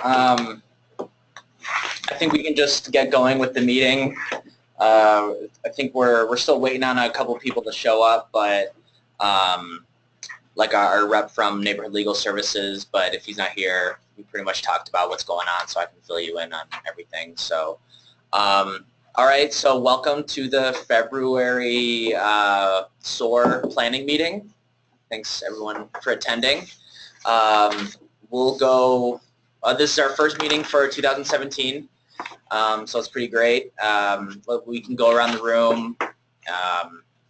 I think we can just get going with the meeting. I think we're still waiting on a couple people to show up, but like our rep from Neighborhood Legal Services, but if he's not here, we pretty much talked about what's going on, so I can fill you in on everything. So, all right, so welcome to the February SOAR planning meeting. Thanks everyone for attending. We'll go, this is our first meeting for 2017, so it's pretty great. We can go around the room,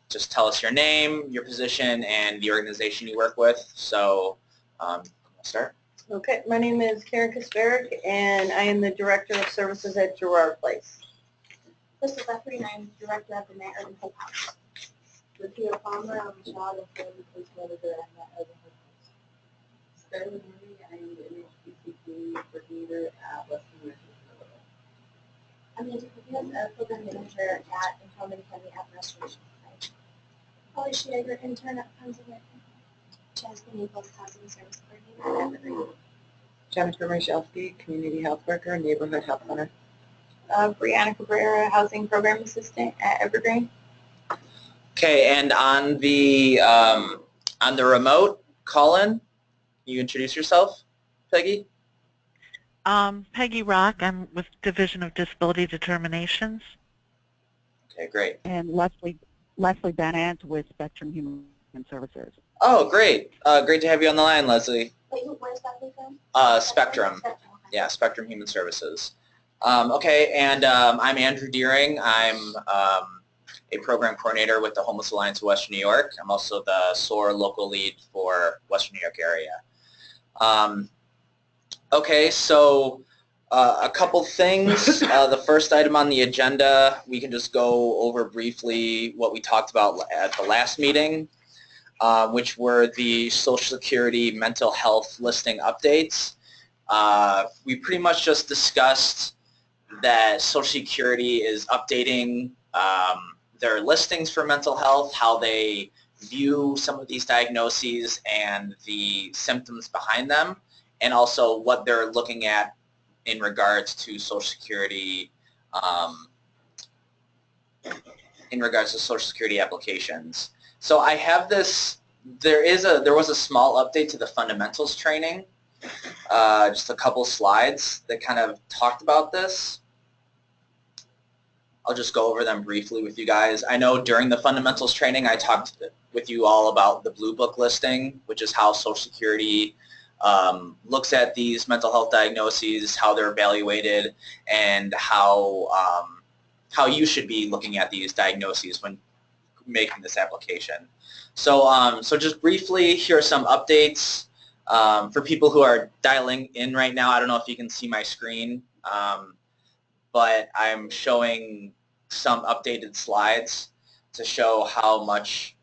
just tell us your name, your position, and the organization you work with. So, I'll start. Okay, my name is Karen Kasperik, and I am the Director of Services at Girard Place. This is Leffrey, and I'm Director of the Matt Urban Hope House. Lucia Palmer, I'm a child and family police manager at Matt Urban Hope House. Sterling Murray, I am the MHPCC coordinator at Western University. I'm Nancy Cortez, a program manager at Empowerment Academy at Restoration Society. Holly Schrager, intern at Pennsylvania. Jasmine Nichols, housing service coordinator at Evergreen. Jennifer Marszalski, community health worker, neighborhood health center. Brianna Cabrera, housing program assistant at Evergreen. Okay, and on the remote call-in, you introduce yourself, Peggy? Peggy Rock, I'm with Division of Disability Determinations. Okay, great. And Leslie Bennett with Spectrum Human Services. Oh, great. Great to have you on the line, Leslie. Wait, where's that from? Spectrum. Okay. Yeah, Spectrum Human Services. Okay, and I'm Andrew Deering. I'm a program coordinator with the Homeless Alliance of Western New York. I'm also the SOAR local lead for Western New York area. Okay, so a couple things. The first item on the agenda, we can just go over briefly what we talked about at the last meeting, which were the Social Security mental health listing updates. We pretty much just discussed that Social Security is updating their listings for mental health, how they view some of these diagnoses and the symptoms behind them, and also what they're looking at in regards to Social Security, applications. So I have this. There was a small update to the fundamentals training, just a couple slides that kind of talked about this. I'll just go over them briefly with you guys. I know during the fundamentals training I talked with you all about the Blue Book listing, which is how Social Security looks at these mental health diagnoses, how they're evaluated, and how you should be looking at these diagnoses when making this application. So, so just briefly, here are some updates for people who are dialing in right now. I don't know if you can see my screen, but I'm showing some updated slides to show how much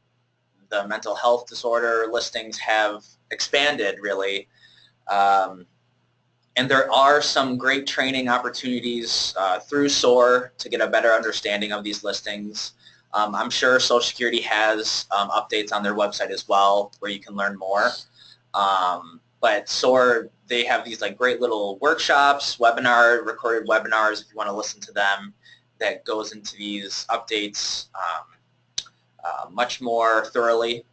the mental health disorder listings have expanded, really. And there are some great training opportunities through SOAR to get a better understanding of these listings. I'm sure Social Security has updates on their website as well where you can learn more. But SOAR, they have these like great little workshops, recorded webinars if you want to listen to them, that goes into these updates much more thoroughly.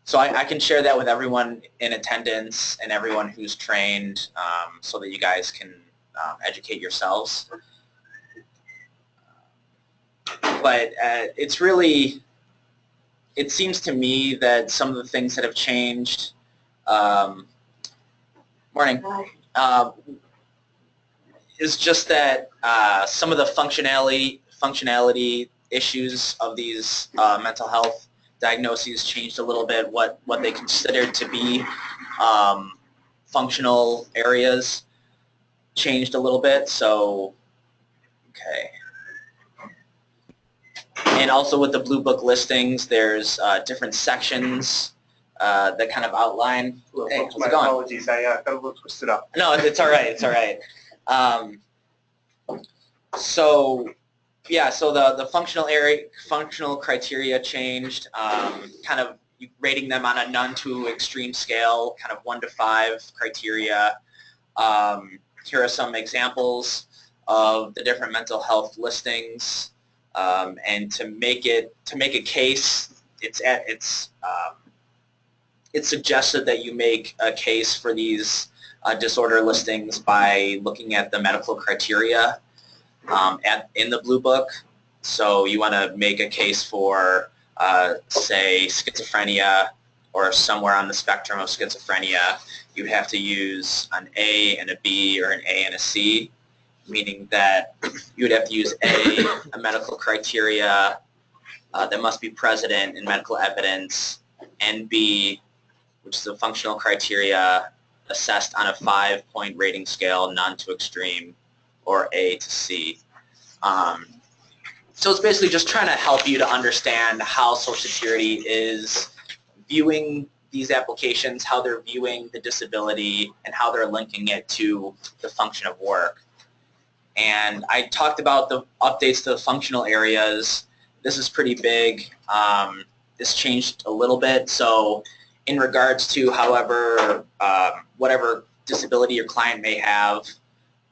So I can share that with everyone in attendance and everyone who's trained so that you guys can educate yourselves. But it's really, it seems to me that some of the things that have changed, morning, is just that some of the functionality issues of these mental health diagnoses changed a little bit, what they considered to be functional areas changed a little bit. So, okay. And also with the Blue Book listings, there's different sections that kind of outline. Hey, how's it going? Apologies, I got a little twisted up. No, it's all right. It's all right. So, yeah. So the functional criteria changed. Kind of rating them on a none to extreme scale, kind of 1 to 5 criteria. Here are some examples of the different mental health listings, and to make a case, it's suggested that you make a case for these disorder listings by looking at the medical criteria in the Blue Book. So you want to make a case for, say, schizophrenia or somewhere on the spectrum of schizophrenia. You have to use an A and a B or an A and a C, meaning that you would have to use a medical criteria that must be present in medical evidence, and B, which is a functional criteria assessed on a 5-point rating scale, none to extreme, or A to C. So it's basically just trying to help you to understand how Social Security is viewing these applications, how they're viewing the disability, and how they're linking it to the function of work. And I talked about the updates to the functional areas. This is pretty big. This changed a little bit. So in regards to whatever disability your client may have,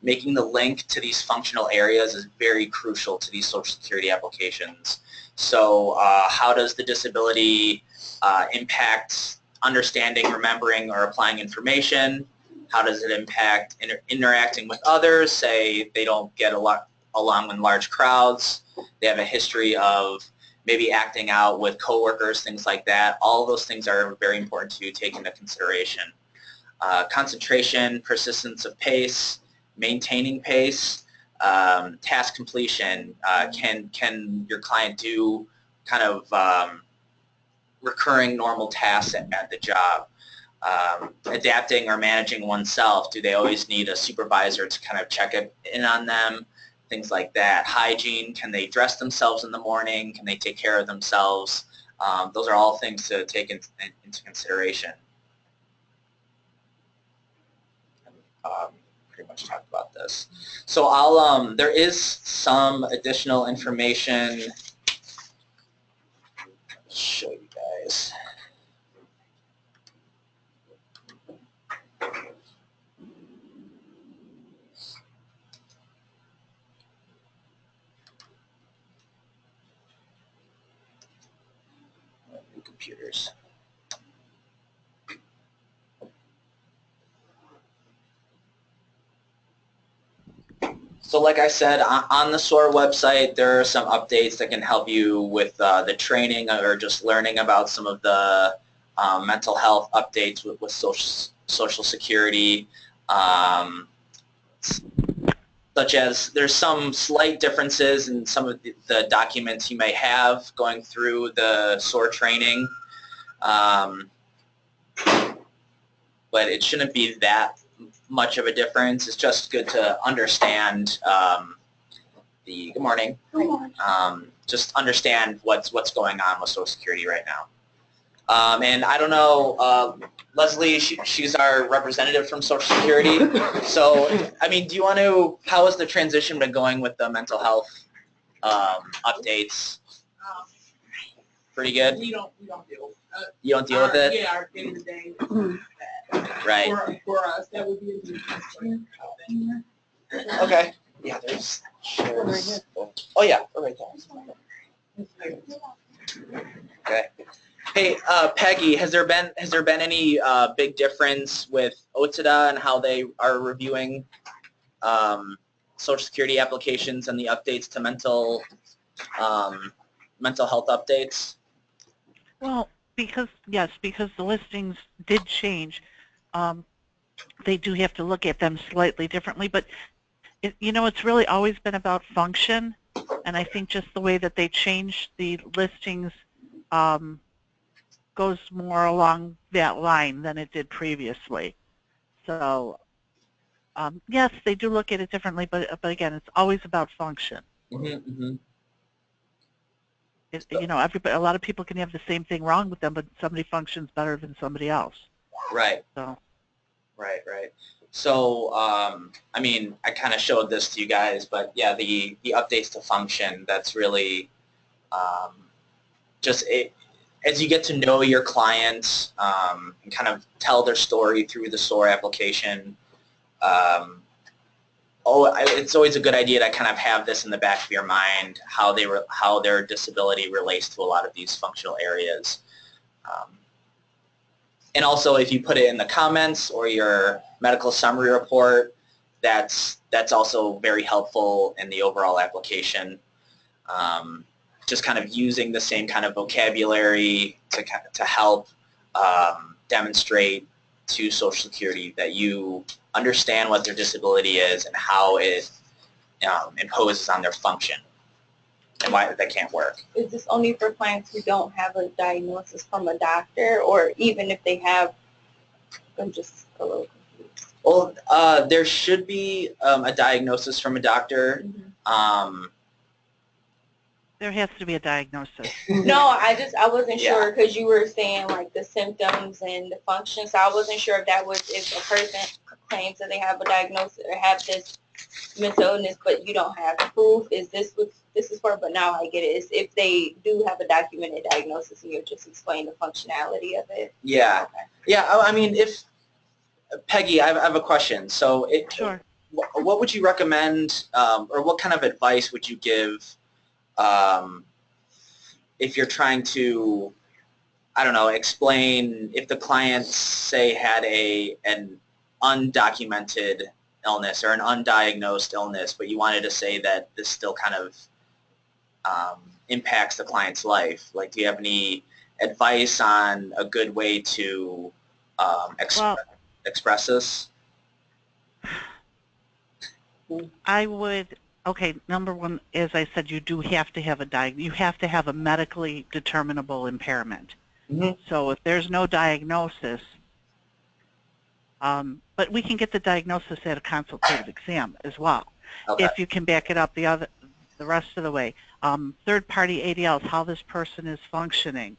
making the link to these functional areas is very crucial to these Social Security applications. So how does the disability impact understanding, remembering, or applying information? How does it impact interacting with others? Say they don't get along in large crowds. They have a history of maybe acting out with coworkers, things like that. All of those things are very important to take into consideration. Concentration, persistence of pace, maintaining pace, task completion. Can your client do kind of recurring normal tasks at the job? Adapting or managing oneself. Do they always need a supervisor to kind of check in on them? Things like that. Hygiene. Can they dress themselves in the morning? Can they take care of themselves? Those are all things to take into consideration. Pretty much talked about this. So I'll there is some additional information. I'll show you guys. Computers. So like I said, on the SOAR website, there are some updates that can help you with the training or just learning about some of the mental health updates with Social Security, such as there's some slight differences in some of the documents you may have going through the SOAR training, but it shouldn't be that much of a difference. It's just good to understand good morning. Just understand what's going on with Social Security right now. And I don't know, Leslie, she's our representative from Social Security. So, I mean, do you want to, how has the transition been going with the mental health updates? Pretty good? We don't deal. You don't deal with it? Yeah, our day-to-day. Right. For us, that would be a Okay. Yeah, there's shares. Oh yeah, right there. Okay. Hey, Peggy, has there been any big difference with OTSDA and how they are reviewing Social Security applications and the updates to mental health updates? Well, because the listings did change, they do have to look at them slightly differently. But it's really always been about function, and I think just the way that they changed the listings goes more along that line than it did previously. So yes, they do look at it differently, but again, it's always about function. Mm-hmm. A lot of people can have the same thing wrong with them, but somebody functions better than somebody else. Right. So. Right. So, I mean, I kind of showed this to you guys, but yeah, the updates to function, that's really just it. As you get to know your clients and kind of tell their story through the SOAR application, it's always a good idea to kind of have this in the back of your mind, how their disability relates to a lot of these functional areas. And also, if you put it in the comments or your medical summary report, that's also very helpful in the overall application. Just kind of using the same kind of vocabulary to help demonstrate to Social Security that you understand what their disability is and how it imposes on their function and why they can't work. Is this only for clients who don't have a diagnosis from a doctor, or even if they have? I'm just a little confused. Well, there should be a diagnosis from a doctor. There has to be a diagnosis. No, I wasn't Yeah. sure because you were saying like the symptoms and the function, so I wasn't sure if that was if a person claims that they have a diagnosis or have this mental illness, but you don't have proof. Is this what this is for? But now I get it. It's if they do have a documented diagnosis and you're just explaining the functionality of it. Yeah. Okay. Yeah, I mean, if Peggy, I have a question. So, Sure. what would you recommend, or what kind of advice would you give if you're trying to, I don't know, explain if the client, say, had an undocumented illness or an undiagnosed illness, but you wanted to say that this still kind of impacts the client's life? Like, do you have any advice on a good way to express this? I would, okay, number one, as I said, you do have to have you have to have a medically determinable impairment. Mm-hmm. So if there's no diagnosis, but we can get the diagnosis at a consultative exam as well. Okay. If you can back it up the rest of the way. Third-party ADLs, how this person is functioning.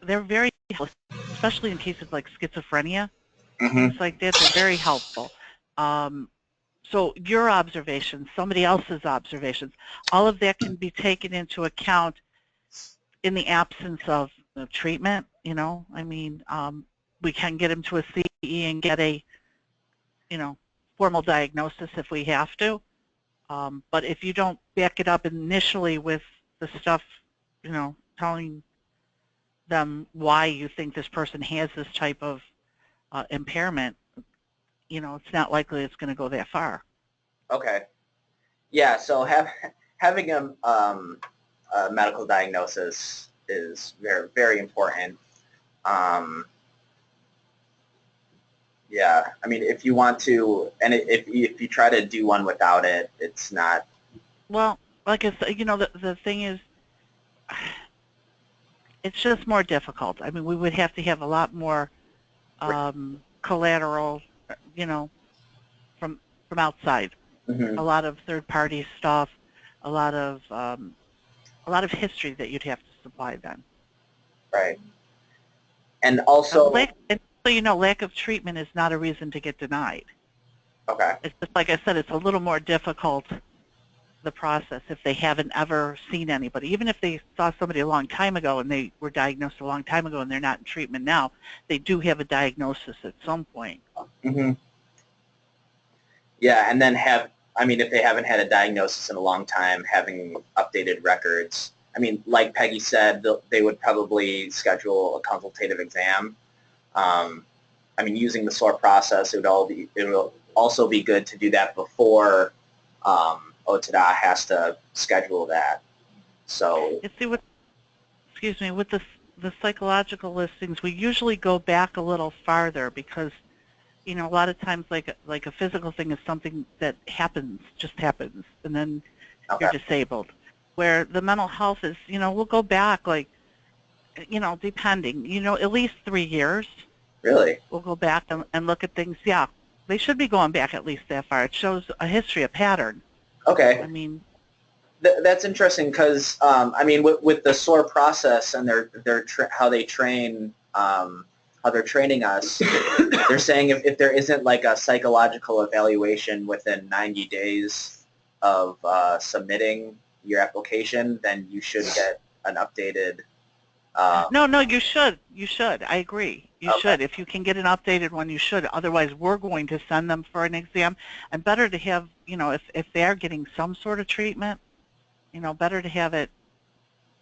They're very helpful, especially in cases like schizophrenia. Things like that, they're very helpful. So your observations, somebody else's observations, all of that can be taken into account in the absence of treatment, you know. I mean, we can get them to a CE and get a, formal diagnosis if we have to. But if you don't back it up initially with the stuff, telling them why you think this person has this type of impairment, it's not likely it's going to go that far. Okay. Yeah, so having a medical diagnosis is very, very important. Yeah, I mean, if you want to, and if you try to do one without it, it's not. Well, like I said, the thing is, it's just more difficult. I mean, we would have to have a lot more collateral, from outside. Mm-hmm. A lot of third-party stuff, a lot of history that you'd have to supply then. Right. And also, lack of treatment is not a reason to get denied. Okay. It's just like I said, it's a little more difficult, the process, if they haven't ever seen anybody. Even if they saw somebody a long time ago and they were diagnosed a long time ago and they're not in treatment now, they do have a diagnosis at some point. Mm-hmm. Yeah, and then if they haven't had a diagnosis in a long time, having updated records. I mean, like Peggy said, they would probably schedule a consultative exam. Using the SOAR process, it will also be good to do that before OTDA has to schedule that. So, You see, with the psychological listings, we usually go back a little farther because, a lot of times like a physical thing is something that just happens, and then you're disabled. Where the mental health is, we'll go back depending, at least 3 years. Really? We'll go back and look at things. Yeah, they should be going back at least that far. It shows a history, a pattern. Okay. I mean, that's interesting because with the SOAR process and how they train, how they're training us, they're saying if there isn't like a psychological evaluation within 90 days of submitting your application, then you should get an updated No, no, you should. You should. I agree. You Okay. should. If you can get an updated one, you should. Otherwise, we're going to send them for an exam. And better to have, you know, if they are getting some sort of treatment, you know, better to have it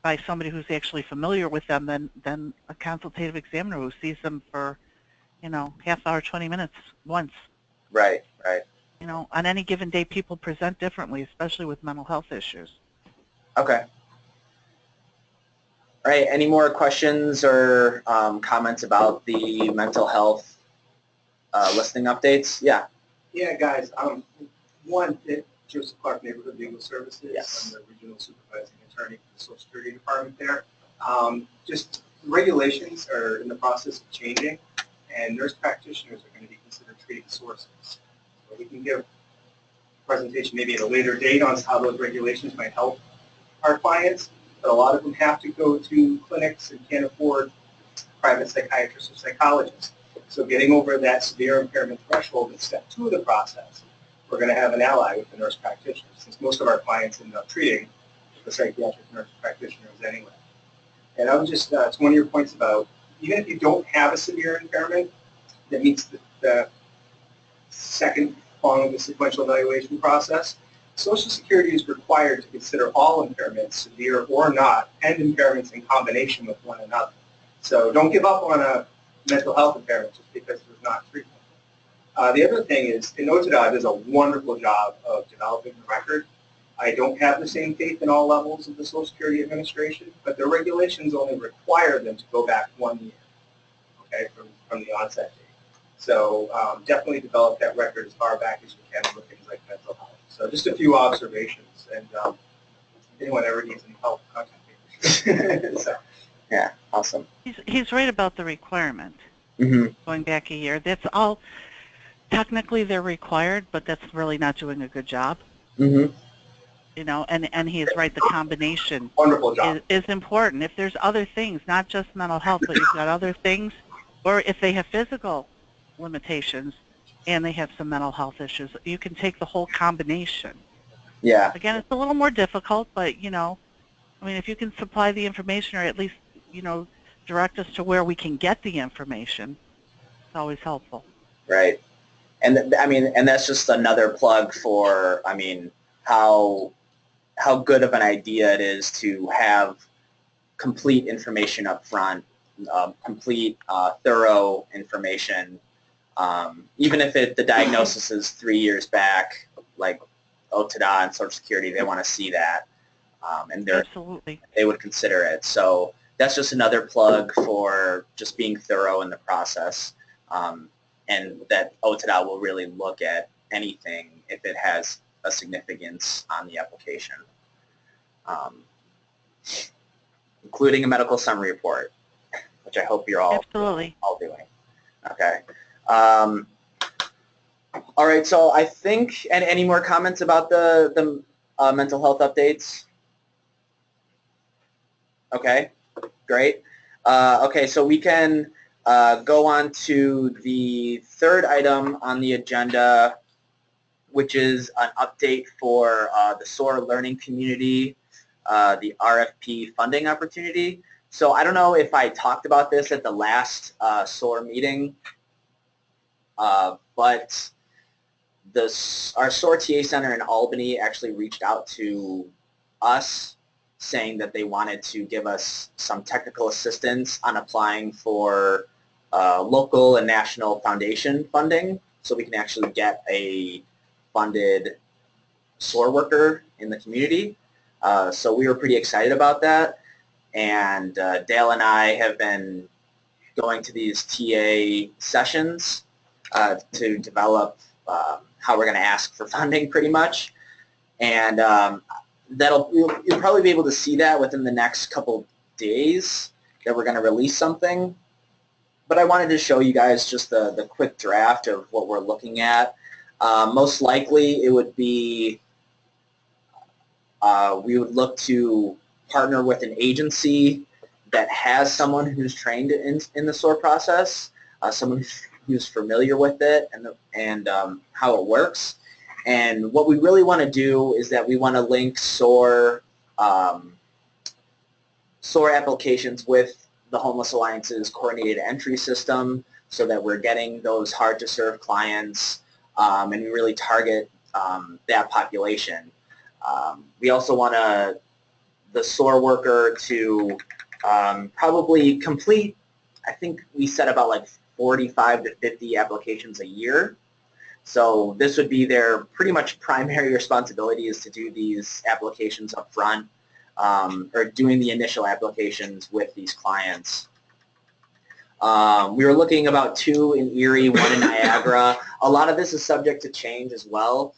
by somebody who's actually familiar with them than a consultative examiner who sees them for, you know, half hour, 20 minutes once. Right, right. You know, on any given day, people present differently, especially with mental health issues. Okay. All right, any more questions or comments about the mental health listing updates? Yeah. Yeah, guys, one, Joseph Clark Neighborhood Legal Services. Yes. I'm the regional supervising attorney for the Social Security Department there. Just regulations are in the process of changing, and nurse practitioners are going to be considered treating sources. So we can give a presentation maybe at a later date on how those regulations might help our clients, but a lot of them have to go to clinics and can't afford private psychiatrists or psychologists. So getting over that severe impairment threshold is step 2 of the process. We're going to have an ally with the nurse practitioner, since most of our clients end up treating the psychiatric nurse practitioners anyway. And I would just, it's one of your points about, even if you don't have a severe impairment that meets the second prong of the sequential evaluation process, Social Security is required to consider all impairments, severe or not, and impairments in combination with one another. So don't give up on a mental health impairment just because there's not treatment. The other thing is, OTDA does a wonderful job of developing the record. I don't have the same faith in all levels of the Social Security Administration, but their regulations only require them to go back 1 year, okay, from the onset date. So definitely develop that record as far back as you can with things like mental health. So just a few observations, and if anyone ever needs any help, contact me. So. Yeah, awesome. He's right about the requirement. Mm-hmm. Going back a year. That's all. Technically, they're required, but that's really not doing a good job. Mm-hmm. You know, and he is right. The combination Wonderful job. is important. If there's other things, not just mental health, but you've got other things, or if they have physical limitations and they have some mental health issues, you can take the whole combination. Yeah. Again, it's a little more difficult, but, you know, I mean, if you can supply the information or at least, you know, direct us to where we can get the information, it's always helpful. Right. And I mean, and that's just another plug for, I mean, how good of an idea it is to have complete information up front, complete, thorough information, even if the diagnosis is 3 years back, like OTDA and Social Security, they want to see that, and Absolutely. they would consider it. So that's just another plug for just being thorough in the process, and that OTDA will really look at anything if it has a significance on the application, including a medical summary report, which I hope you're all doing. Okay. All right. So I think, and any more comments about the mental health updates? Okay. Great. Okay. So we can go on to the third item on the agenda, which is an update for the SOAR learning community, the RFP funding opportunity. So I don't know if I talked about this at the last SOAR meeting, but our SOAR TA Center in Albany actually reached out to us saying that they wanted to give us some technical assistance on applying for local and national foundation funding so we can actually get a funded SOAR worker in the community. So we were pretty excited about that, and Dale and I have been going to these TA sessions to develop how we're going to ask for funding pretty much, and you'll probably be able to see that within the next couple days that we're going to release something. But I wanted to show you guys just the quick draft of what we're looking at. Most likely it would be we would look to partner with an agency that has someone who's trained in the SOAR process, someone who's familiar with it and how it works. And what we really want to do is that we want to link SOAR SOAR applications with the Homeless Alliance's coordinated entry system so that we're getting those hard-to-serve clients and we really target that population. We also want the SOAR worker to probably complete, I think we said about like 45 to 50 applications a year. So this would be their pretty much primary responsibility, is to do these applications up front, or doing the initial applications with these clients. We were looking about 2 in Erie, 1 in Niagara. A lot of this is subject to change as well.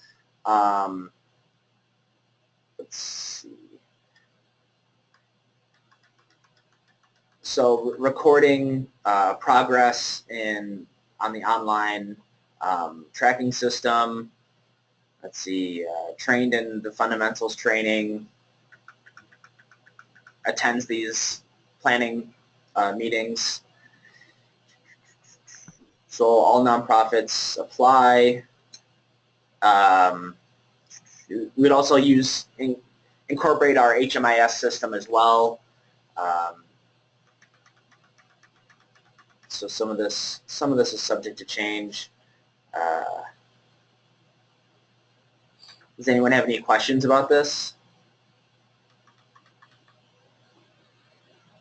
Let's see. So recording progress on the online tracking system. Let's see, trained in the fundamentals training, attends these planning meetings. So all nonprofits apply. We would also incorporate our HMIS system as well. So some of this is subject to change. Does anyone have any questions about this?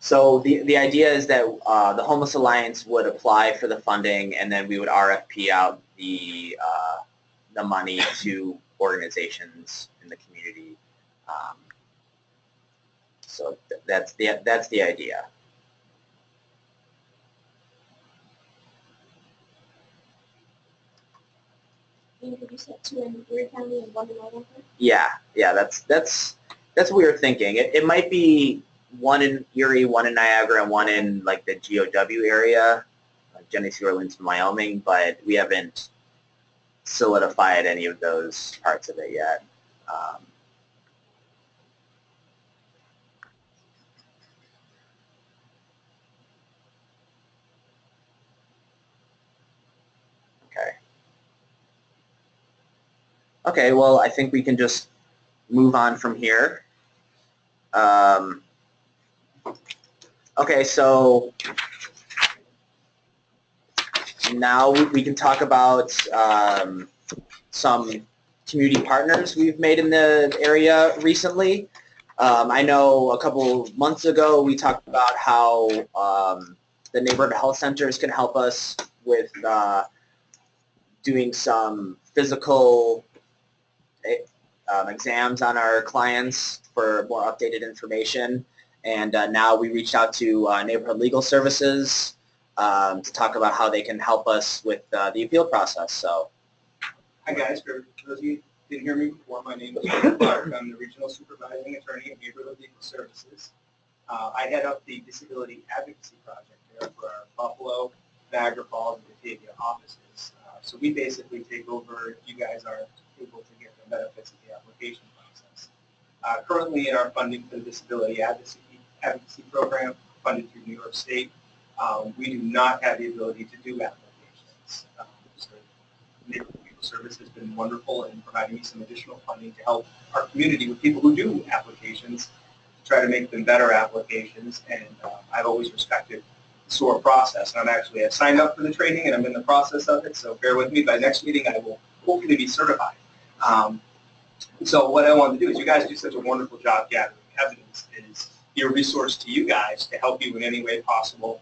So the idea is that the Homeless Alliance would apply for the funding, and then we would RFP out the money to organizations in the community. So that's the idea. And you said 2 in Erie County and 1 in Idaho? Yeah, that's what we were thinking. It might be 1 in Erie, 1 in Niagara, and 1 in like the GOW area, like Genesee, Orleans, and Wyoming, but we haven't solidified any of those parts of it yet. Okay, well, I think we can just move on from here. Okay, so now we can talk about some community partners we've made in the area recently. I know a couple months ago we talked about how the neighborhood health centers can help us with doing some physical exams on our clients for more updated information. And now we reached out to Neighborhood Legal Services to talk about how they can help us with the appeal process. So, hi guys, for those of you who didn't hear me before, my name is Clark. I'm the Regional Supervising Attorney at Neighborhood Legal Services. I head up the Disability Advocacy Project there for our Buffalo, Niagara Falls, and Batavia offices. So we basically take over if you guys are able to get the benefits of the application process. Currently in our funding for the Disability Advocacy Program, funded through New York State, we do not have the ability to do applications. So Neighborhood Legal Service has been wonderful in providing me some additional funding to help our community with people who do applications, to try to make them better applications, and I've always respected the SOAR process. And I've signed up for the training and I'm in the process of it, so bear with me. By next meeting I will hopefully be certified. So what I wanted to do is, you guys do such a wonderful job gathering evidence, is be a resource to you guys to help you in any way possible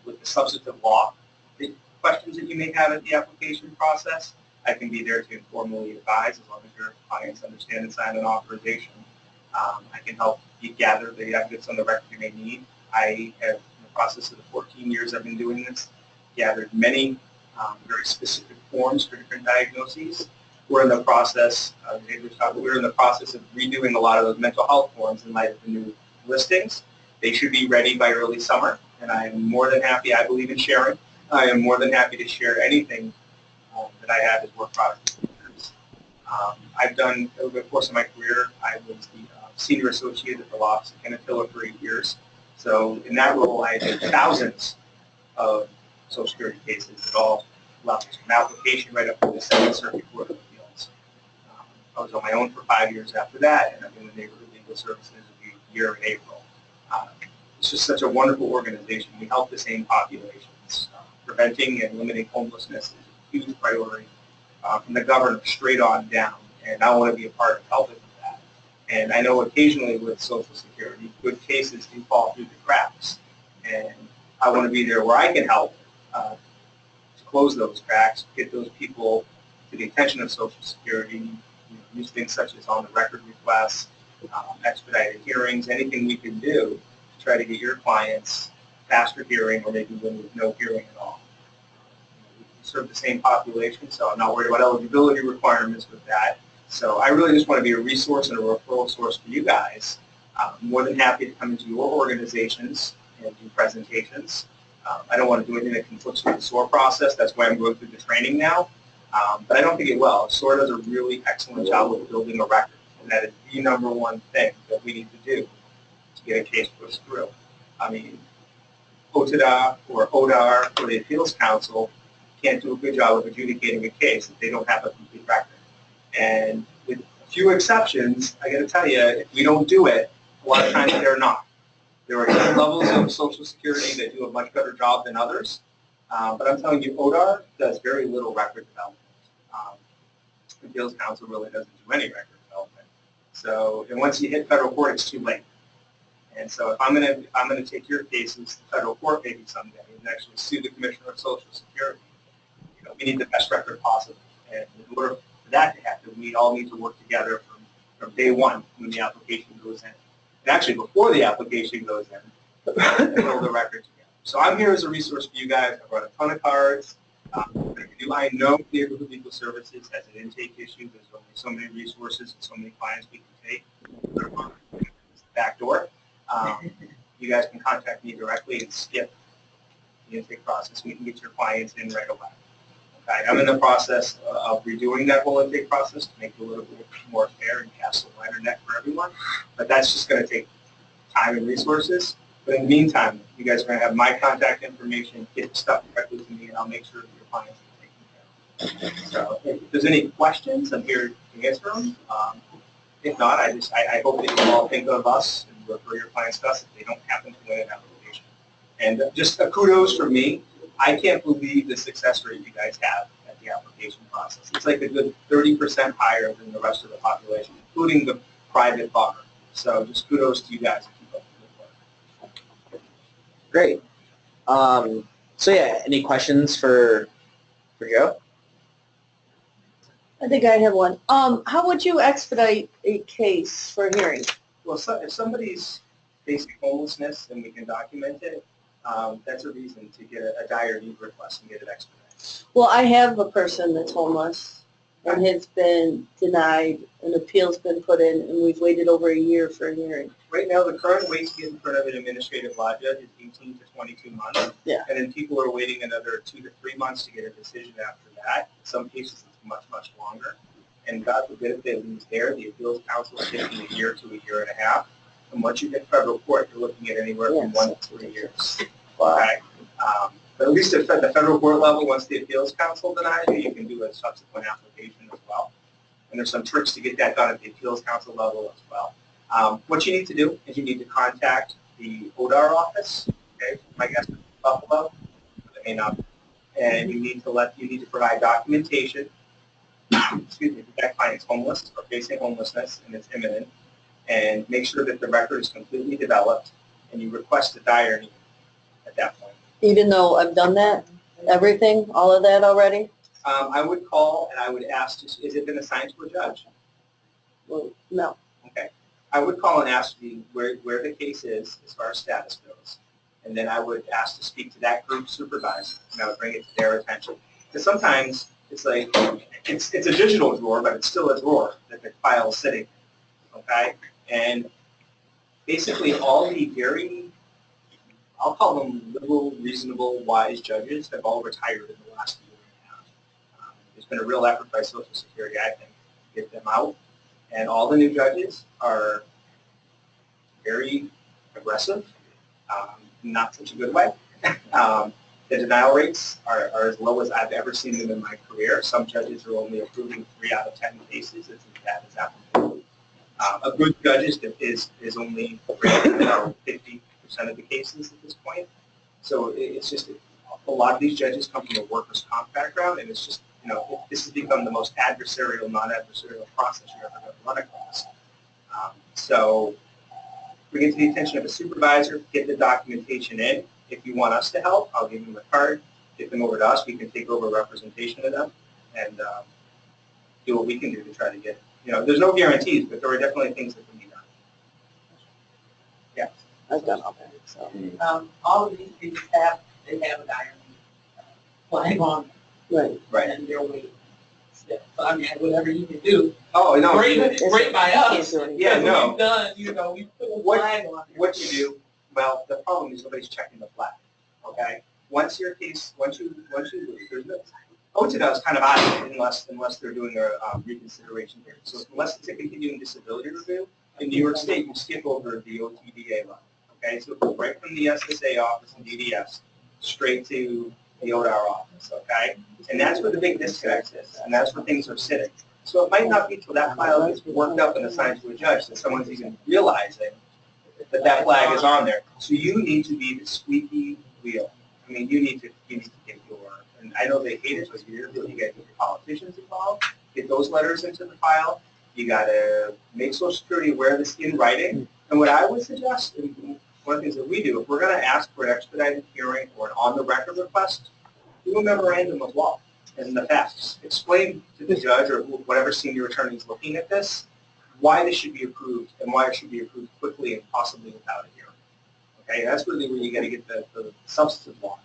with the substantive law questions that you may have at the application process. I can be there to informally advise, as long as your clients understand and sign an authorization. I can help you gather the evidence on the record you may need. I have, in the process of the 14 years I've been doing this, gathered many very specific forms for different diagnoses. We're in the process, we're in the process of redoing a lot of those mental health forms in light of the new listings. They should be ready by early summer, and I am more than happy. I believe in sharing. I am more than happy to share anything that I have as work product. I've done, over the course of my career, I was the senior associate at the law office of Kenneth Hiller for 8 years. So in that role, I did thousands of Social Security cases at all levels, from application right up to the Second Circuit Court of Appeals. I was on my own for 5 years after that, and I've been in Neighborhood Legal Services a year in April. It's just such a wonderful organization. We help the same populations. Preventing and limiting homelessness is a huge priority from the governor straight on down, and I want to be a part of helping with that. And I know occasionally with Social Security, good cases do fall through the cracks, and I want to be there where I can help to close those cracks, get those people to the attention of Social Security, use things such as on-the-record requests, expedited hearings, anything we can do to try to get your clients faster hearing or maybe with no hearing at all. We serve the same population, so I'm not worried about eligibility requirements with that. So I really just want to be a resource and a referral source for you guys. I'm more than happy to come into your organizations and do presentations. I don't want to do anything that conflicts with the SOAR process. That's why I'm going through the training now. But I don't think it will. SOAR does a really excellent job of building a record, and that is the number one thing that we need to do to get a case pushed through. I mean, OTDA or ODAR or the Appeals Council can't do a good job of adjudicating a case if they don't have a complete record. And with a few exceptions, I got to tell you, if we don't do it, a lot of times they're not. There are some levels of Social Security that do a much better job than others. But I'm telling you, ODAR does very little record development. The Appeals Council really doesn't do any record development. So, and once you hit federal court, it's too late. And so, if I'm going to take your cases to federal court maybe someday and actually sue the Commissioner of Social Security, we need the best record possible. And in order for that to happen, we all need to work together from day one when the application goes in. And actually, before the application goes in, and build the record together. So I'm here as a resource for you guys. I brought a ton of cards. I know Neighborhood Legal Services has an intake issue. There's only so many resources and so many clients we can take. Back door. You guys can contact me directly and skip the intake process. We can get your clients in right away. Okay, I'm in the process of redoing that whole intake process to make it a little bit more fair and cast a wider net for everyone. But that's just going to take time and resources. But in the meantime, you guys are going to have my contact information, get stuff directly to me, and I'll make sure that your clients are taken care of. So if there's any questions, I'm here to answer them. If not, I hope that you all think of us and refer your clients to us if they don't happen to win an application. And just a kudos from me. I can't believe the success rate you guys have at the application process. It's like a good 30% higher than the rest of the population, including the private bar. So just kudos to you guys and keep up the good work. Great. So yeah, any questions for Joe? I think I have one. How would you expedite a case for hearing? Well, so if somebody's facing homelessness and we can document it, that's a reason to get a dire need request and get it expedited. Well, I have a person that's homeless and has been denied, an appeal's been put in, and we've waited over a year for a hearing. Right now, the current wait to get in front of an administrative law judge is 18 to 22 months. Yeah. And then people are waiting another 2 to 3 months to get a decision after that. In some cases, it's much, much longer. And God forbid if they lose there, the appeals council is taking a year to a year and a half. And once you hit federal court, you're looking at anywhere from 1 to 3 years. Wow. Okay. But at least at the federal court level, once the appeals council denies you, you can do a subsequent application as well. And there's some tricks to get that done at the appeals council level as well. What you need to do is you need to contact the ODAR office. Okay, my guess is Buffalo, but it may not be. And you need to provide documentation. Excuse me, that client's homeless or facing homelessness and it's imminent, and make sure that the record is completely developed, and you request a dire need at that point. Even though I've done that, everything, all of that already? I would call and I would ask, has it been assigned to a judge? Well, no. Okay. I would call and ask where the case is as far as status goes. And then I would ask to speak to that group supervisor, and I would bring it to their attention. Because sometimes it's like, it's a digital drawer, but it's still a drawer that the file is sitting in, okay? And basically all the very, I'll call them liberal, reasonable, wise judges have all retired in the last year and a half. There's been a real effort by Social Security, I think, to get them out. And all the new judges are very aggressive, not such a good way. The denial rates are as low as I've ever seen them in my career. Some judges are only approving 3 out of 10 cases. It's as bad as that. A good judge is only 50% 90% of the cases at this point. So it's just a lot of these judges come from a workers' comp background, and it's just, this has become the most adversarial, non-adversarial process you're ever going to run across. So bring it to the attention of a supervisor, get the documentation in. If you want us to help, I'll give them a card, get them over to us. We can take over representation of them and do what we can do to try to get, there's no guarantees, but there are definitely things that can be done. Yeah. I've done all that, so. All of these staff, they have a diary flag on them, Right. and they're waiting. So, I mean, whatever you can do, Oh, no. great by us. Yeah, no. We've done, we put a flag on there. What you do, well, the problem is nobody's checking the flag, okay? Once you lose, there's no, OTDA is kind of odd unless they're doing a reconsideration here. So unless it's a continuing disability review, in New York State, you skip over the OTDA level, okay? So right from the SSA office and DDS straight to the ODAR office, okay? And that's where the big disconnect is, and that's where things are sitting. So it might not be till that file gets worked up and assigned to a judge that someone's even realizing that flag is on there. So you need to be the squeaky wheel. I mean, you need to get your, and I know they hate it, but you got to get your politicians involved, get those letters into the file. You got to make Social Security aware of this in writing. And what I would suggest, and one of the things that we do, if we're going to ask for an expedited hearing or an on-the-record request, do a memorandum of law and the facts. Explain to the judge or whatever senior attorney is looking at this why this should be approved and why it should be approved quickly and possibly without a hearing. Okay, that's really where you got to get the substantive law.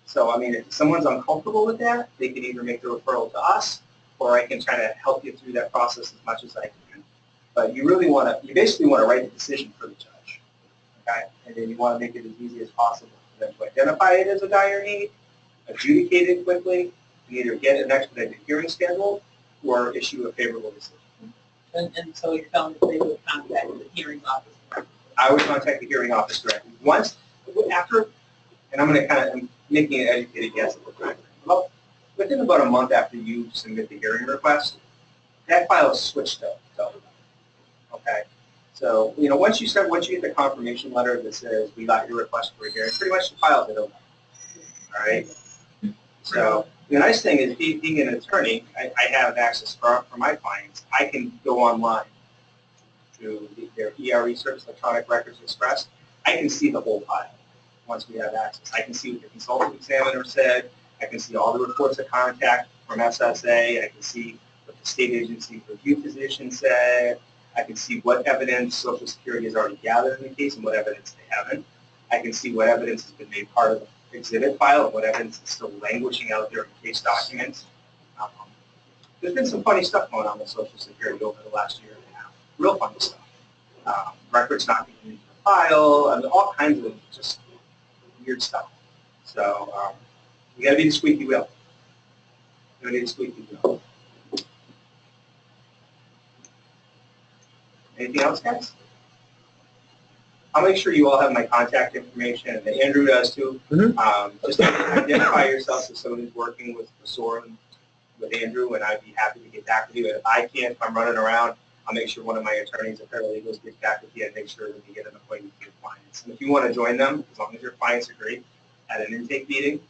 So, I mean, if someone's uncomfortable with that, they can either make the referral to us, or I can try to help you through that process as much as I can. But you really want to, you basically want to write the decision for the judge, okay? And then you want to make it as easy as possible for them to identify it as a dire need, adjudicate it quickly, and either get an expedited hearing scheduled or issue a favorable decision. And so you tell them that they would contact the hearing office. I would contact the hearing office directly. After, and I'm going to I'm making an educated guess at the time. Within about a month after you submit the hearing request, that file is switched to okay? So, once you get the confirmation letter that says we got your request for a hearing, pretty much the file's over. All right? So the nice thing is being an attorney, I have access for my clients. I can go online to their ERE Service Electronic Records Express. I can see the whole file once we have access. I can see what the consultant examiner said. I can see all the reports of contact from SSA. I can see what the state agency review physician said. I can see what evidence Social Security has already gathered in the case and what evidence they haven't. I can see what evidence has been made part of the exhibit file and what evidence is still languishing out there in case documents. There's been some funny stuff going on with Social Security over the last year and a half. Real funny stuff. Records not being into the file, and all kinds of just weird stuff. So you got to be the squeaky wheel. You got to be the squeaky wheel. Anything else, guys? I'll make sure you all have my contact information, and Andrew does too. Just identify yourself as someone who's working with SOAR and with Andrew, and I'd be happy to get back with you. And if I can't, if I'm running around, I'll make sure one of my attorneys or paralegals gets back with you and make sure that we get an appointment with your clients. And if you want to join them, as long as your clients agree, at an intake meeting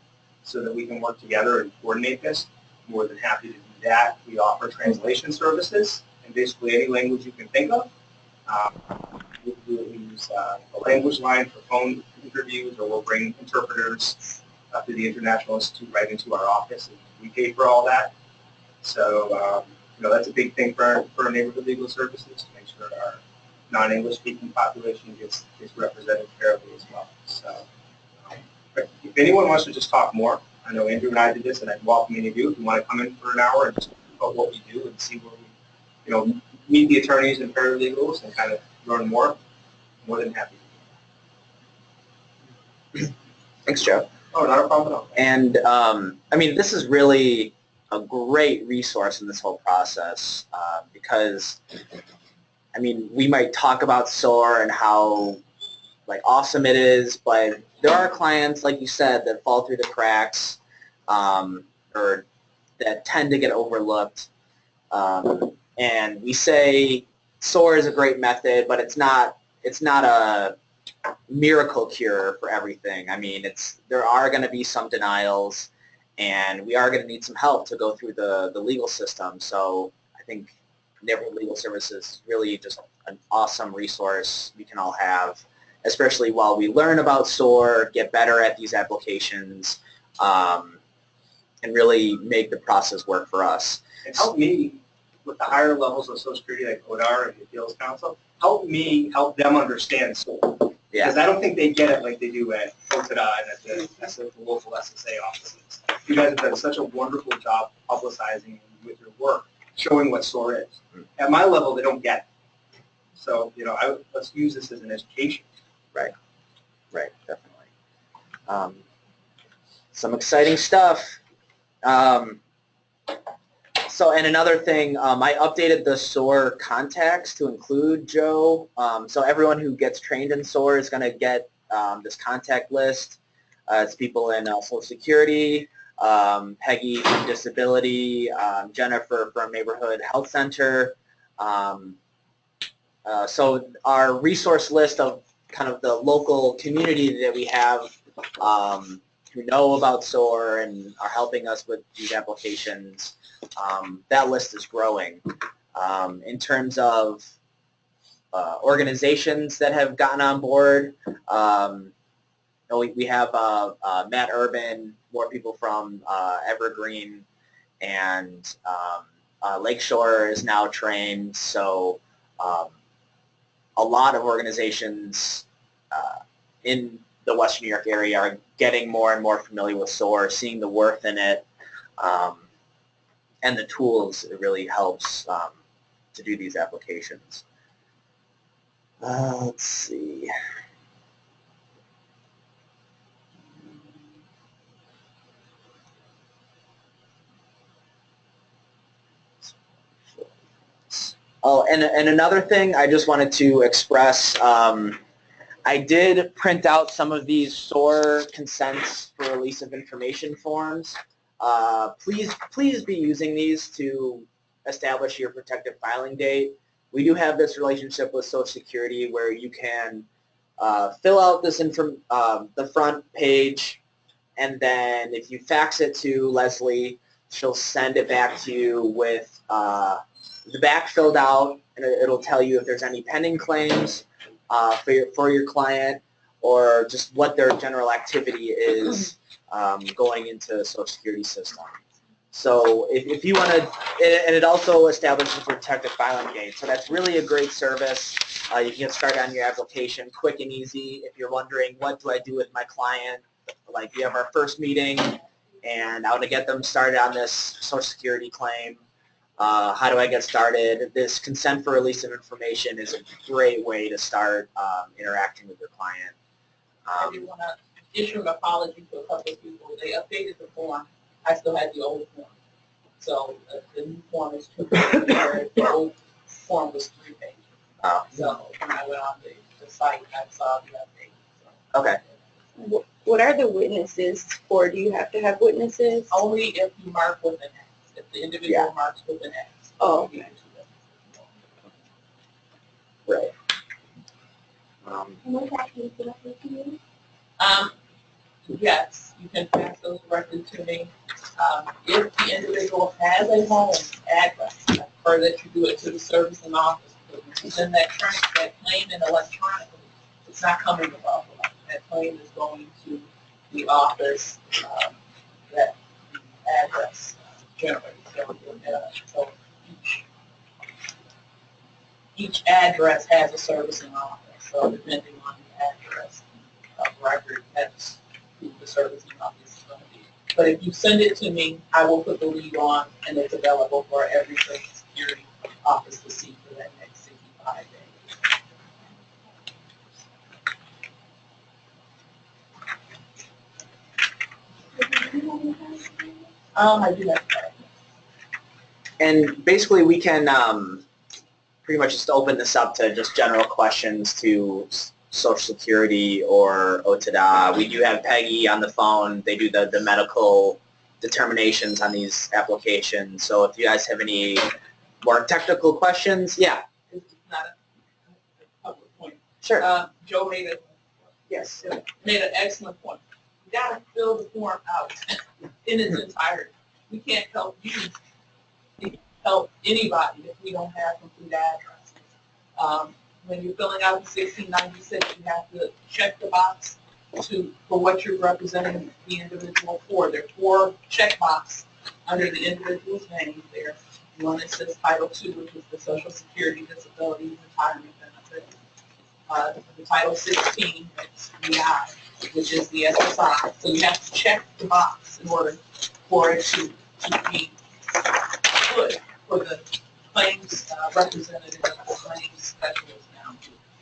so that we can work together and coordinate this, I'm more than happy to do that. We offer translation services in basically any language you can think of. We use a language line for phone interviews, or we'll bring interpreters through the International Institute right into our office, and we pay for all that. So, that's a big thing for our neighborhood legal services, to make sure our non-English speaking population gets represented fairly as well. So, but if anyone wants to just talk more, I know Andrew and I did this, and I'd welcome any of you if you want to come in for an hour and just talk about what we do and see where we, meet the attorneys and paralegals and kind of learn more. More than happy. Thanks, Joe. Oh, not a problem at all. And this is really a great resource in this whole process because, we might talk about SOAR and how awesome it is, but there are clients, like you said, that fall through the cracks or that tend to get overlooked. And we say SOAR is a great method, but it's not a miracle cure for everything. I mean, there are going to be some denials, and we are going to need some help to go through the legal system. So I think Neighborhood Legal Services is really just an awesome resource we can all have, especially while we learn about SOAR, get better at these applications, and really make the process work for us. And help me with the higher levels of Social Security, like ODAR and the Appeals Council, help me help them understand SOAR. Yeah. Because I don't think they get it like they do at OTDA and at the local SSA offices. You guys have done such a wonderful job publicizing with your work, showing what SOAR is. At my level, they don't get it. So, let's use this as an education. Right, definitely. Some exciting stuff. So, and another thing, I updated the SOAR contacts to include Joe. So everyone who gets trained in SOAR is going to get this contact list. It's people in Social Security, Peggy from Disability, Jennifer from Neighborhood Health Center. So our resource list of kind of the local community that we have who know about SOAR and are helping us with these applications, that list is growing. In terms of organizations that have gotten on board, we have Matt Urban, more people from Evergreen, and Lakeshore is now trained. So a lot of organizations in the Western New York area are getting more and more familiar with SOAR, seeing the worth in it, and the tools. It really helps to do these applications. Let's see. Oh, and another thing I just wanted to express, I did print out some of these SOAR consents for release of information forms. Please be using these to establish your protective filing date. We do have this relationship with Social Security where you can fill out this the front page, and then if you fax it to Leslie, she'll send it back to you with the back filled out, and it'll tell you if there's any pending claims for your client, or just what their general activity is going into the Social Security system. So if you want to, and it also establishes a protective filing date. So that's really a great service. You can get started on your application quick and easy. If you're wondering, what do I do with my client? Like, we have our first meeting, and I want to get them started on this Social Security claim. How do I get started? This consent for release of information is a great way to start interacting with your client. I do want to issue an apology to a couple of people. They updated the form. I still had the old form. So the new form is 2 pages. The old form was 3 pages. Oh. So when I went on the site, I saw the update. So. Okay. What are the witnesses for? Do you have to have witnesses? Only if you mark with an X. If the individual marks with an X. Oh, okay. Right. And with that, can you put up with me? Yes, you can pass those directly to me. If the individual has a home address, I prefer that you do it to the servicing office. But when you send that claim in electronically, it's not coming to Buffalo. That claim is going to the office that the address generates. So each address has a servicing office. So depending on the address of record, that's who the servicing office is going to be. But if you send it to me, I will put the lead on, and it's available for every Social Security office to see for that next 65 days. I do have that. And basically, we can pretty much just open this up to just general questions to Social Security or OTDA. We do have Peggy on the phone. They do the medical determinations on these applications. So if you guys have any more technical questions, yeah. It's not a public point. Sure. Joe made Yes. made an excellent point. You gotta fill the form out in its entirety. We can't help you, help anybody if we don't have complete addresses. When you're filling out the 1696, you have to check the box for what you're representing the individual for. There are 4 check boxes under the individual's name there. One that says Title II, which is the Social Security, Disability, Retirement Benefit. The Title 16, that's the I, which is the SSI. So you have to check the box in order for it to be good for the claims representative or claims specialist now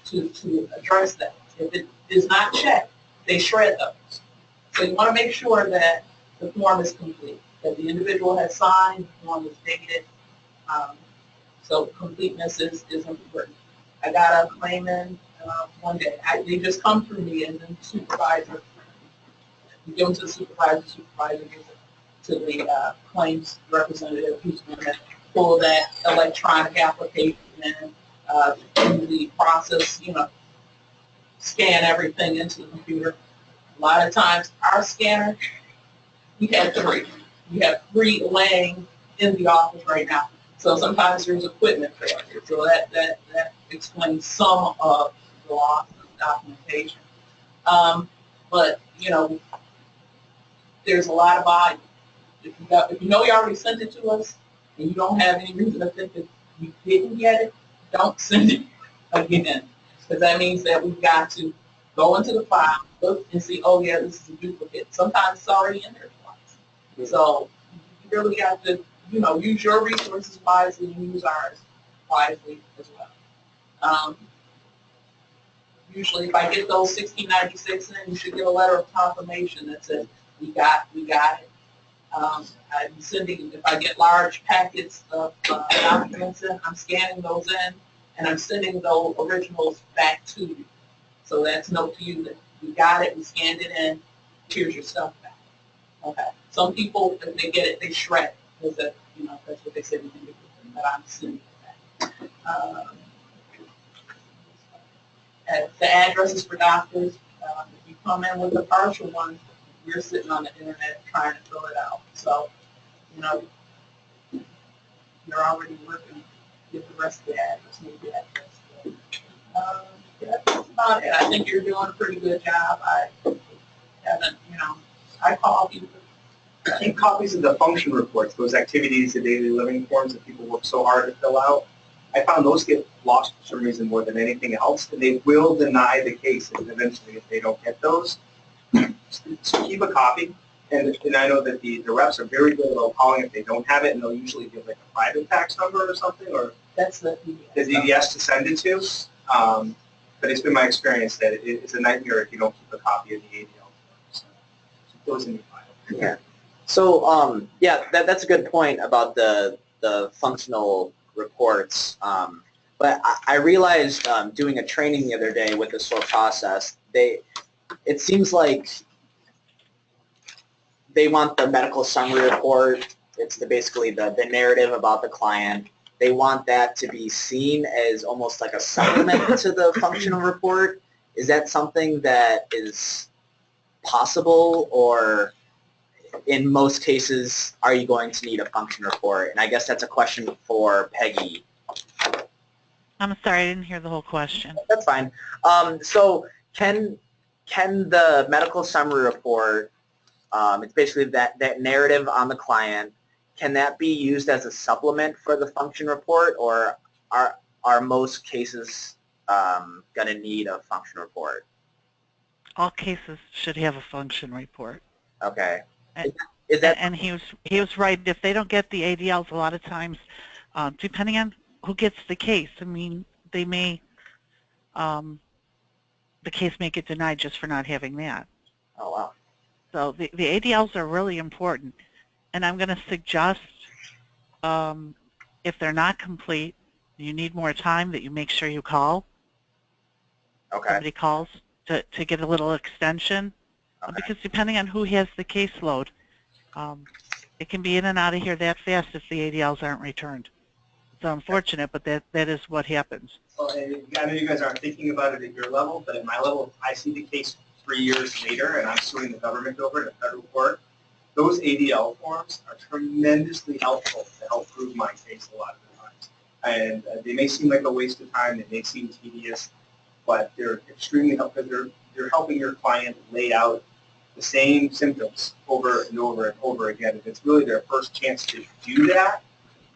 to address that. If it is not checked, they shred those. So you want to make sure that the form is complete, that the individual has signed, the form is dated. So completeness is important. I got a claim in one day. They just come through me, and then the supervisor, you give them to the supervisor gives it to the claims representative who's going to pull that electronic application in the process, scan everything into the computer. A lot of times, our scanner, we have 3. We have 3 laying in the office right now. So sometimes there's equipment failure. So that explains some of the loss of documentation. But, there's a lot of volume. If you know you already sent it to us and you don't have any reason to think that you didn't get it, don't send it again. Because that means that we've got to go into the file, look and see, oh yeah, this is a duplicate. Sometimes it's already in there twice. So you really have to, use your resources wisely and use ours wisely as well. Usually if I get those 1696 in, you should get a letter of confirmation that says, we got it. I'm sending, if I get large packets of documents in, I'm scanning those in, and I'm sending those originals back to you. So that's note to you that we got it, we scanned it in, here's your stuff back. Okay. Some people, if they get it, they shred it, because that's what they said we can do, but I'm sending it back. The addresses for doctors, if you come in with a partial one, you're sitting on the internet trying to fill it out. So, you're already working to get the rest of the address, need the address. That's about it. I think you're doing a pretty good job. I haven't, I call people. I think copies of the function reports, those activities, the daily living forms that people work so hard to fill out, I found those get lost for some reason more than anything else, and they will deny the case eventually if they don't get those. So keep a copy, and I know that the reps are very good about calling if they don't have it, and they'll usually give like a private fax number or something, or that's the DDS to send it to. But it's been my experience that it's a nightmare if you don't keep a copy of the ADL. So keep those in your file. Yeah. So that's a good point about the functional reports. But I realized doing a training the other day with the SOAR process, it seems like they want the medical summary report. It's basically the narrative about the client. They want that to be seen as almost like a supplement to the functional report. Is that something that is possible, or in most cases, are you going to need a function report? And I guess that's a question for Peggy. I'm sorry, I didn't hear the whole question. That's fine. So can the medical summary report, it's basically that narrative on the client, can that be used as a supplement for the function report, or are most cases going to need a function report? All cases should have a function report. Okay. Is that? And he was right. If they don't get the ADLs, a lot of times, depending on who gets the case, I mean, they may, the case may get denied just for not having that. Oh, wow. So the ADLs are really important. And I'm going to suggest, if they're not complete, you need more time, that you make sure you call. Okay. Somebody calls to get a little extension. Okay. Because depending on who has the caseload, it can be in and out of here that fast if the ADLs aren't returned. It's unfortunate, but that is what happens. Well, and I know you guys aren't thinking about it at your level, but at my level, I see the case 3 years later, and I'm suing the government over it in federal court. Those ADL forms are tremendously helpful to help prove my case a lot of the times. And they may seem like a waste of time, they may seem tedious, but they're extremely helpful because they're helping your client lay out the same symptoms over and over and over again. And it's really their first chance to do that.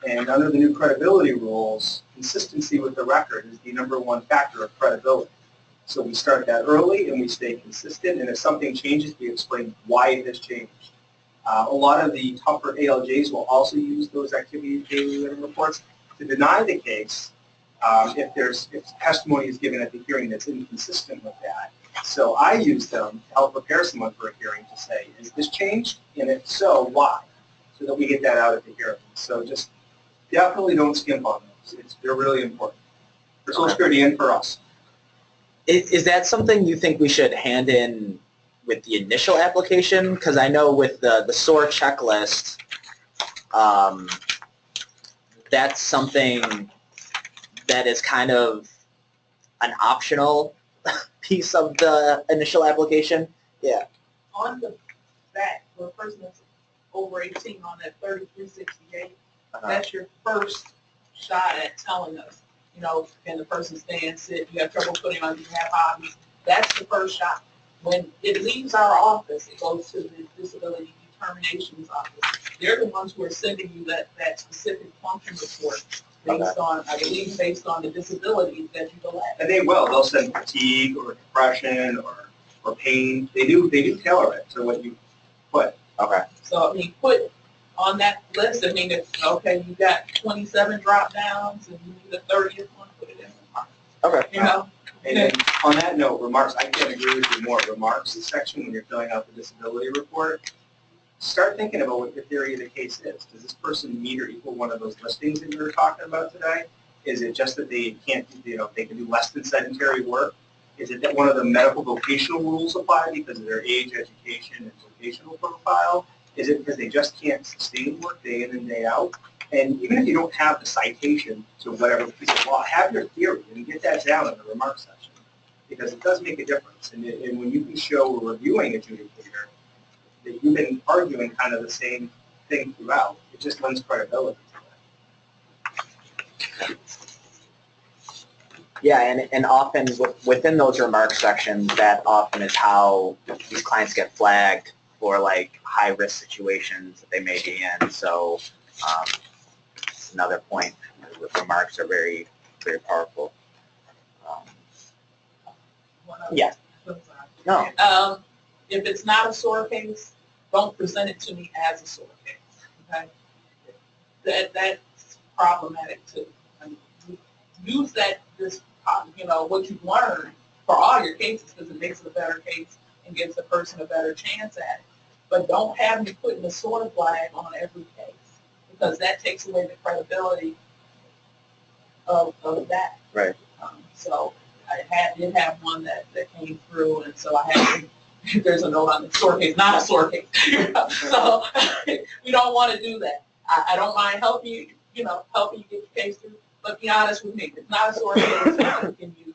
And under the new credibility rules, consistency with the record is the #1 factor of credibility. So we start that early and we stay consistent. And if something changes, we explain why it has changed. A lot of the tougher ALJs will also use those activity daily living reports to deny the case if testimony is given at the hearing that's inconsistent with that. So I use them to help prepare someone for a hearing to say, is this changed? And if so, why? So that we get that out at the hearing. So just definitely don't skimp on those. They're really important for Social Security and for us. Is that something you think we should hand in with the initial application? Because I know with the SOAR checklist, that's something that is kind of an optional piece of the initial application. Yeah. On the back, for a person that's over 18 on that 3368, that's your first shot at telling us, you know, can the person stand, sit, you have trouble putting on, you have hobbies. That's the first shot. When it leaves our office, it goes to the Disability Determinations Office. They're the ones who are sending you that specific function report based on, I believe, based on the disability that you go at. And they will. They'll send fatigue or depression or pain. They do tailor it to what you put. Okay. So I mean, put on that list. I mean, it's okay. You got 27 drop downs, and you need a 30th one. Put it in the mark. Okay. You know. And then on that note, remarks. I can't agree with you more. Remarks section when you're filling out the disability report. Start thinking about what your theory of the case is. Does this person meet or equal one of those listings that you were talking about today? Is it just that they can't, you know, they can do less than sedentary work? Is it that one of the medical vocational rules apply because of their age, education, and vocational profile? Is it because they just can't sustain work day in and day out? And even if you don't have the citation to whatever piece of law, have your theory and get that down in the remarks section because it does make a difference. And when you can show a reviewing adjudicator that you've been arguing kind of the same thing throughout, it just lends credibility to that. Yeah, and often within those remarks sections, that often is how these clients get flagged for like high-risk situations that they may be in. So it's another point. Remarks are very, very powerful. Yeah. No. If it's not a SOAR case, don't present it to me as a SOAR case. Okay. That's problematic too. I mean, use you know, what you've learned for all your cases because it makes it a better case and gives the person a better chance at it. But don't have me putting a SOAR flag on every case because that takes away the credibility of that. Right. So I did have one that came through, and so I had to, there's a note on the SOAR case, not a SOAR case. So we don't want to do that. I don't mind helping you, helping you get your case through, but be honest with me. If it's not a SOAR case, can you,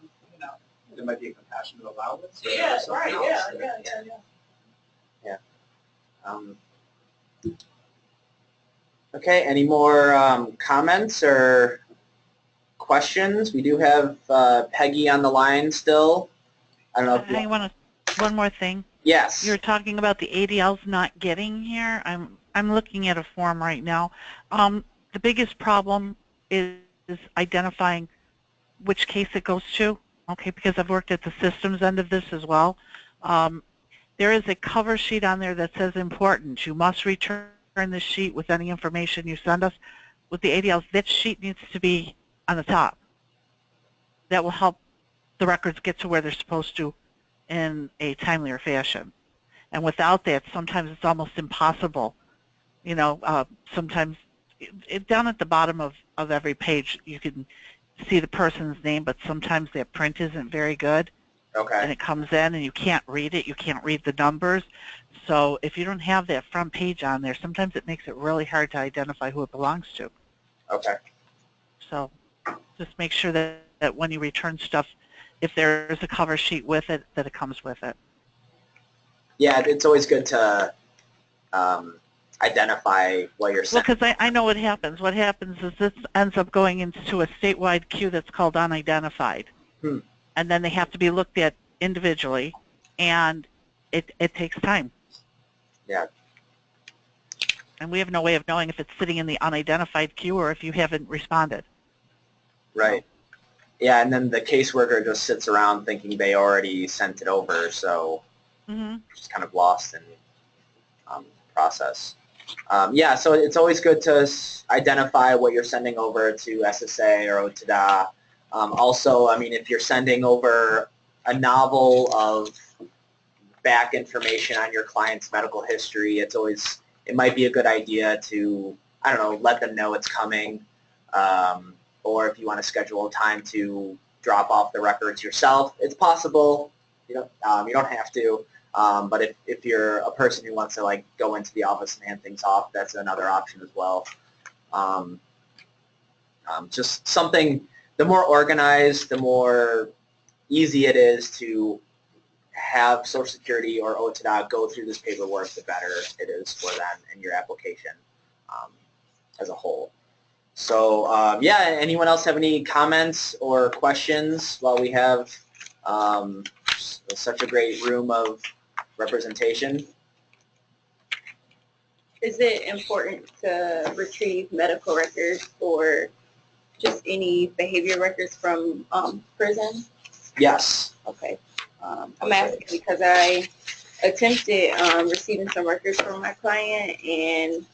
There might be a compassionate allowance. Yeah, right, yeah. Okay, any more comments or questions? We do have Peggy on the line still. I don't know if I want to, one more thing. Yes. You're talking about the ADLs not getting here. I'm looking at a form right now. The biggest problem is identifying which case it goes to, okay, because I've worked at the systems end of this as well. There is a cover sheet on there that says important. You must return this sheet with any information you send us. With the ADLs, that sheet needs to be on the top. That will help the records get to where they're supposed to in a timelier fashion. And without that, sometimes it's almost impossible. Sometimes down at the bottom of every page, you can see the person's name, but sometimes their print isn't very good. Okay. And it comes in and you can't read it. You can't read the numbers. So if you don't have that front page on there, sometimes it makes it really hard to identify who it belongs to. Okay. So just make sure that when you return stuff, if there's a cover sheet with it, that it comes with it. Yeah, it's always good to identify what you're Well, sending. because I know what happens. What happens is this ends up going into a statewide queue that's called unidentified. And then they have to be looked at individually, and it takes time. Yeah. And we have no way of knowing if it's sitting in the unidentified queue or if you haven't responded. Right. Yeah, and then the caseworker just sits around thinking they already sent it over, so just kind of lost in process. Yeah, so it's always good to identify what you're sending over to SSA or OTDA. Also, I mean, if you're sending over a novel of back information on your client's medical history, it might be a good idea to, I don't know, let them know it's coming, or if you want to schedule a time to drop off the records yourself, it's possible. You don't have to. But if you're a person who wants to like go into the office and hand things off, that's another option as well. Just something, the more organized, the more easy it is to have Social Security or OTDA go through this paperwork, the better it is for them and your application as a whole. So yeah, anyone else have any comments or questions while we have such a great room of representation? Is it important to retrieve medical records or just any behavior records from prison? Yes. Okay. I'm asking because I attempted receiving some records from my client, and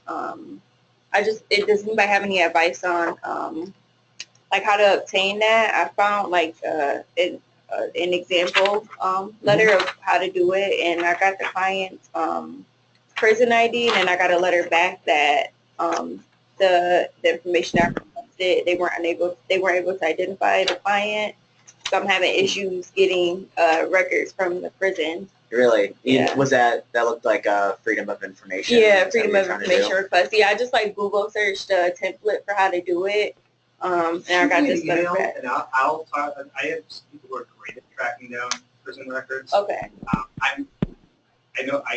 does anybody have any advice on like how to obtain that? I found like an example letter of how to do it, and I got the client's prison ID, and then I got a letter back that the information I requested, they weren't able to identify the client. So I'm having issues getting records from the prison. Really? Yeah. Was that looked like a freedom of information? Yeah, freedom of information request. Yeah, I just like Google searched a template for how to do it. And I got this letter back. And I'll talk. I have people who are great at tracking down prison records. Okay. I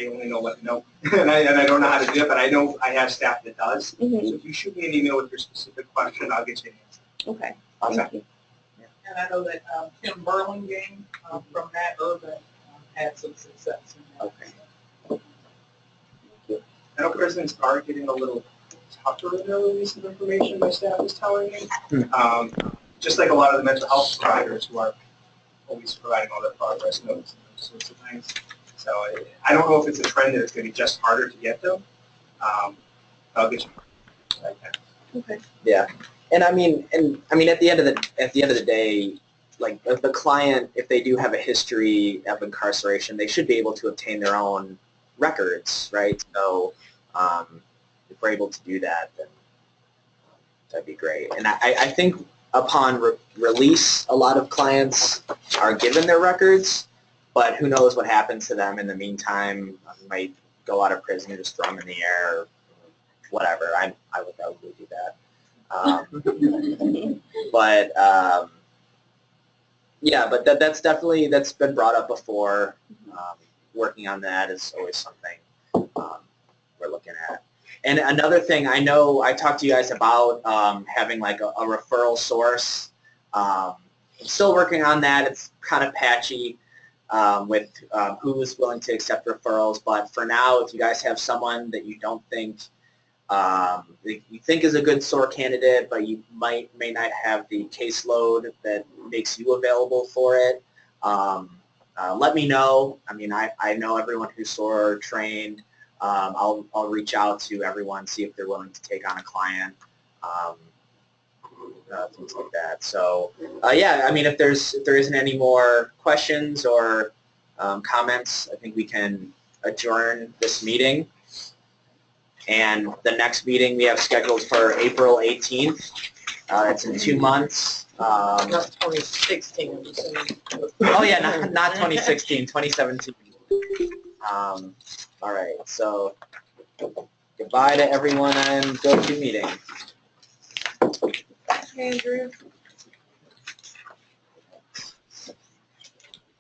only know what to know, and I don't know how to do it, but I know I have staff that does. So if you shoot me an email with your specific question, I'll get you an answer. Okay. Awesome. Thank you. And I know that Tim Burlingame from Matt Urban had some success in that. Okay. I know prisons are getting a little tougher in their release of information, my staff is telling me. Just like a lot of the mental health providers who are always providing all their progress notes and those sorts of things. So I don't know if it's a trend that it's going to be just harder to get them. I'll get you. Okay. Yeah, and I mean, at the end of the day, like the client, if they do have a history of incarceration, they should be able to obtain their own records, right? So if we're able to do that, then that'd be great. And I think upon release, a lot of clients are given their records, but who knows what happens to them in the meantime. Might go out of prison and just throw them in the air or whatever. I would probably do that. But yeah, but that's been brought up before. Working on that is always something we're looking at. And another thing, I know I talked to you guys about having like a referral source. I'm still working on that. It's kind of patchy with who is willing to accept referrals. But for now, if you guys have someone that you don't think you think is a good SOAR candidate, but you may not have the caseload that makes you available for it, let me know. I mean, I know everyone who's SOAR trained. I'll reach out to everyone, see if they're willing to take on a client, things like that. So yeah, I mean, if there isn't any more questions or comments, I think we can adjourn this meeting. And the next meeting we have scheduled for April 18th. It's in 2 months. Not 2016. Oh yeah, not 2016, 2017. All right, so goodbye to everyone and go to meeting. Andrew.